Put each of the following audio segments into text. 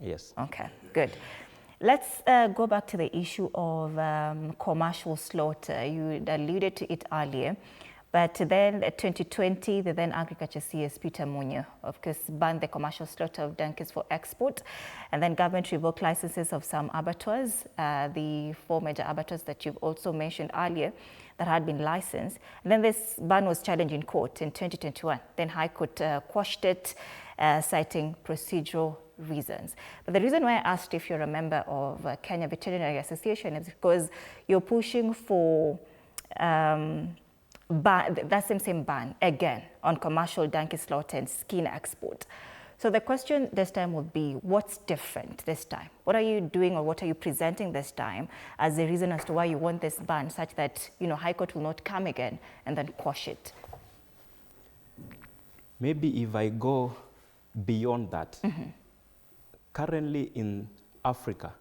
Yes. Okay, good. Let's go back to the issue of commercial slaughter. You alluded to it earlier, but then 2020, the then Agriculture CS Peter Munyo, of course, banned the commercial slaughter of donkeys for export, and then government revoked licenses of some abattoirs, the 4 major abattoirs that you've also mentioned earlier that had been licensed. And then this ban was challenged in court in 2021. Then High Court quashed it, citing procedural reasons. But the reason why I asked if you're a member of Kenya Veterinary Association is because you're pushing for that same ban again on commercial donkey slaughter and skin export. So the question this time would be, what's different this time? What are you doing, or what are you presenting this time as the reason as to why you want this ban, such that, you know, High Court will not come again and then quash it? Maybe if I go beyond that, currently in Africa,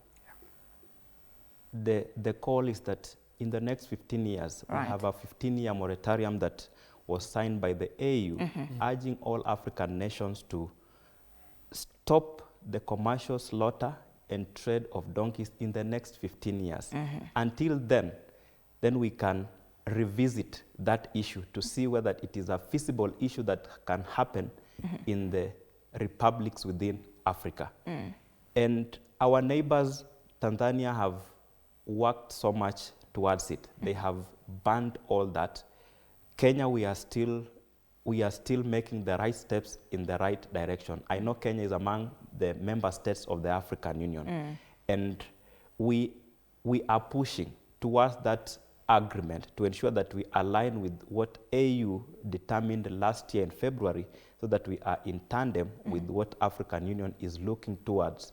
the call is that in the next 15 years, we have a 15-year moratorium that was signed by the AU, urging all African nations to stop the commercial slaughter and trade of donkeys in the next 15 years. Until then we can revisit that issue to see whether it is a feasible issue that can happen in the republics within Africa. And our neighbors, Tanzania, have worked so much towards it. They have banned all that. Kenya, we are still making the right steps in the right direction. I know Kenya is among the member states of the African Union, and we are pushing towards that agreement to ensure that we align with what AU determined last year in February, so that we are in tandem with what African Union is looking towards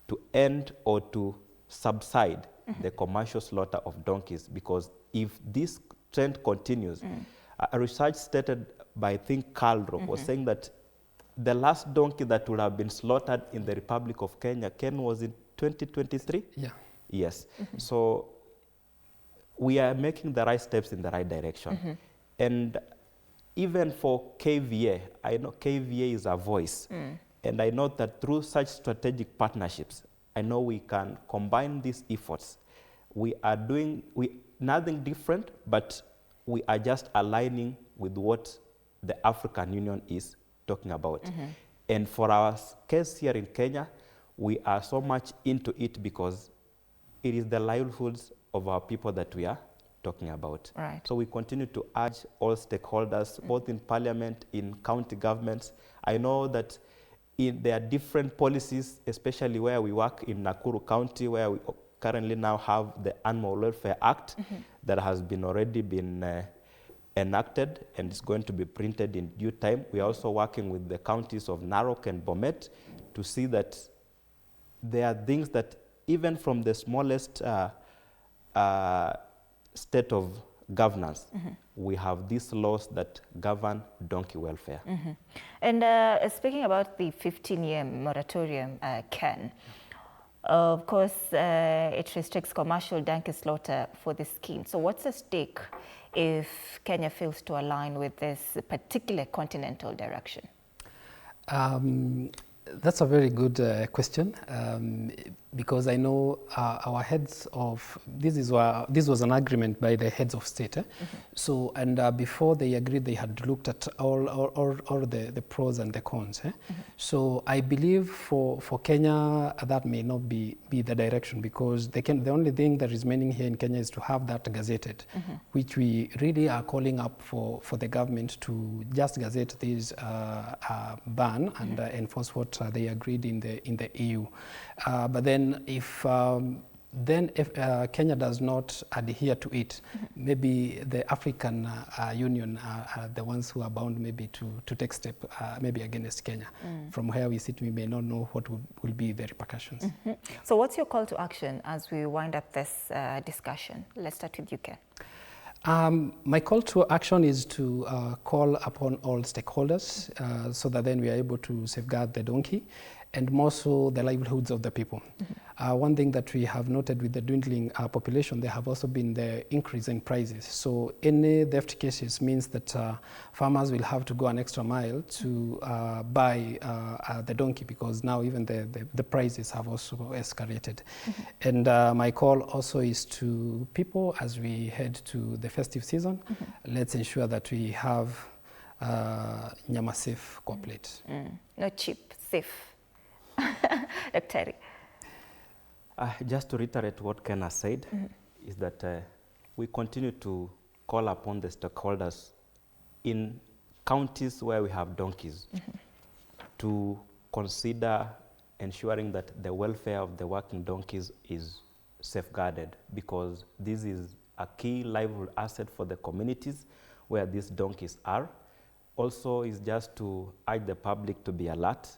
to end or to subside the commercial slaughter of donkeys. Because if this trend continues, a research stated by, I think, Carl was saying that the last donkey that would have been slaughtered in the Republic of Kenya, Ken, was in 2023? Yeah. Yes. So we are making the right steps in the right direction. And even for KVA, I know KVA is a voice. And I know that through such strategic partnerships, I know we can combine these efforts. We are doing nothing different, but we are just aligning with what the African Union is talking about. And for our case here in Kenya, we are so much into it because it is the livelihoods of our people that we are talking about. So we continue to urge all stakeholders, both in parliament, in county governments. I know that there are different policies, especially where we work in Nakuru County, where we currently now have the Animal Welfare Act that has already been enacted and is going to be printed in due time. We are also working with the counties of Narok and Bomet to see that there are things that even from the smallest state of governance, we have these laws that govern donkey welfare. And speaking about the 15-year moratorium, Ken, of course, it restricts commercial donkey slaughter for the skin. So what's at stake if Kenya fails to align with this particular continental direction? That's a very good question, because I know our heads of, this was an agreement by the heads of state. So, and before they agreed, they had looked at all the pros and the cons. So I believe for Kenya, that may not be the direction, because the only thing that is remaining here in Kenya is to have that gazetted, which we really are calling up for the government to just gazette this ban and enforce what they agreed in the EU. But then if Kenya does not adhere to it, maybe the African Union are the ones who are bound maybe to take step maybe against Kenya. From where we sit, we may not know what will be the repercussions. So what's your call to action as we wind up this discussion? Let's start with you, Ken. My call to action is to call upon all stakeholders so that then we are able to safeguard the donkey. and more so the livelihoods of the people. One thing that we have noted with the dwindling population, there have also been the increase in prices. So any theft cases means that farmers will have to go an extra mile to buy the donkey, because now even the prices have also escalated. And my call also is to people as we head to the festive season, let's ensure that we have nyama safe kwa plate. Not cheap, safe. Dr. Just to reiterate what Ken has said, is that we continue to call upon the stakeholders in counties where we have donkeys to consider ensuring that the welfare of the working donkeys is safeguarded, because this is a key livelihood asset for the communities where these donkeys are. Also is just to urge the public to be alert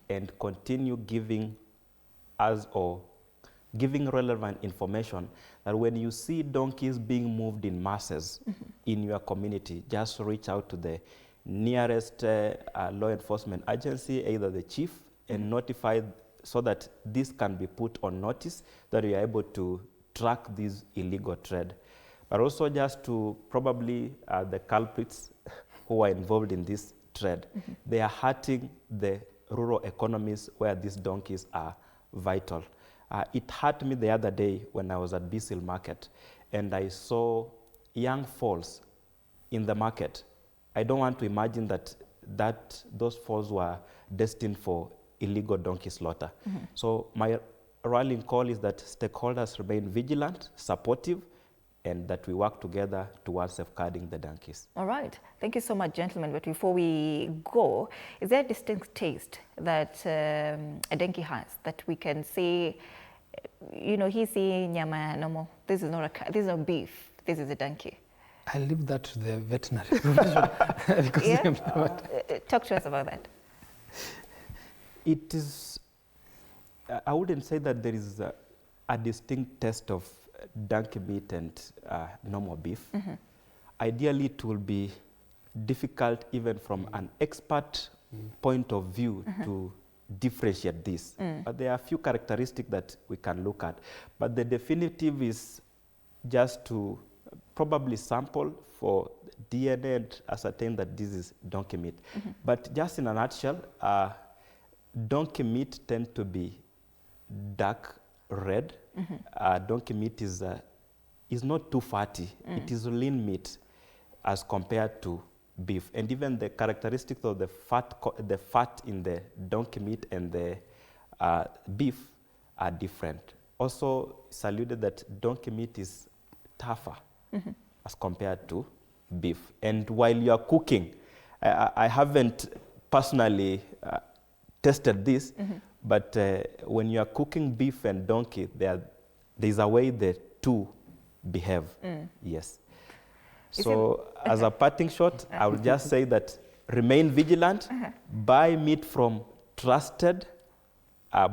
and continue giving us or giving relevant information that when you see donkeys being moved in masses in your community, just reach out to the nearest law enforcement agency, either the chief, and notify so that this can be put on notice, that you are able to track this illegal trade. But also just to probably the culprits who are involved in this trade, they are hurting the rural economies where these donkeys are vital. It hurt me the other day when I was at Bisil Market and I saw young foals in the market. I don't want to imagine that those foals were destined for illegal donkey slaughter. So my rallying call is that stakeholders remain vigilant, supportive, and that we work together towards safeguarding the donkeys. All right. Thank you so much, gentlemen. But before we go, is there a distinct taste that a donkey has that we can say, you know, he's saying nyama normal. This is not beef. This is a donkey. I leave that to the veterinary profession. Because talk to us about that. It is, I wouldn't say that there is a distinct taste of donkey meat and normal beef. Ideally, it will be difficult even from an expert point of view to differentiate this. But there are a few characteristics that we can look at. But the definitive is just to probably sample for DNA and ascertain that this is donkey meat. But just in a nutshell, donkey meat tend to be dark red. Donkey meat is not too fatty. It is lean meat as compared to beef. And even the characteristics of the fat in the donkey meat and the beef are different. Also, it's alluded that donkey meat is tougher as compared to beef. And while you are cooking, I haven't personally tested this, but when you are cooking beef and donkey, there's a way the two behave. Yes. So as a parting shot, I would just say that remain vigilant, buy meat from trusted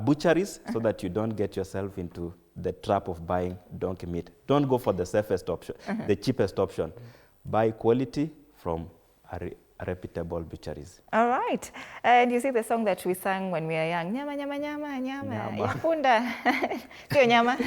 butcheries so that you don't get yourself into the trap of buying donkey meat. Don't go for the safest option, the cheapest option. Buy quality from reputable butcheries. All right. And you see the song that we sang when we were young, nyama, nyama, nyama, nyama, yapunda. Sio nyama.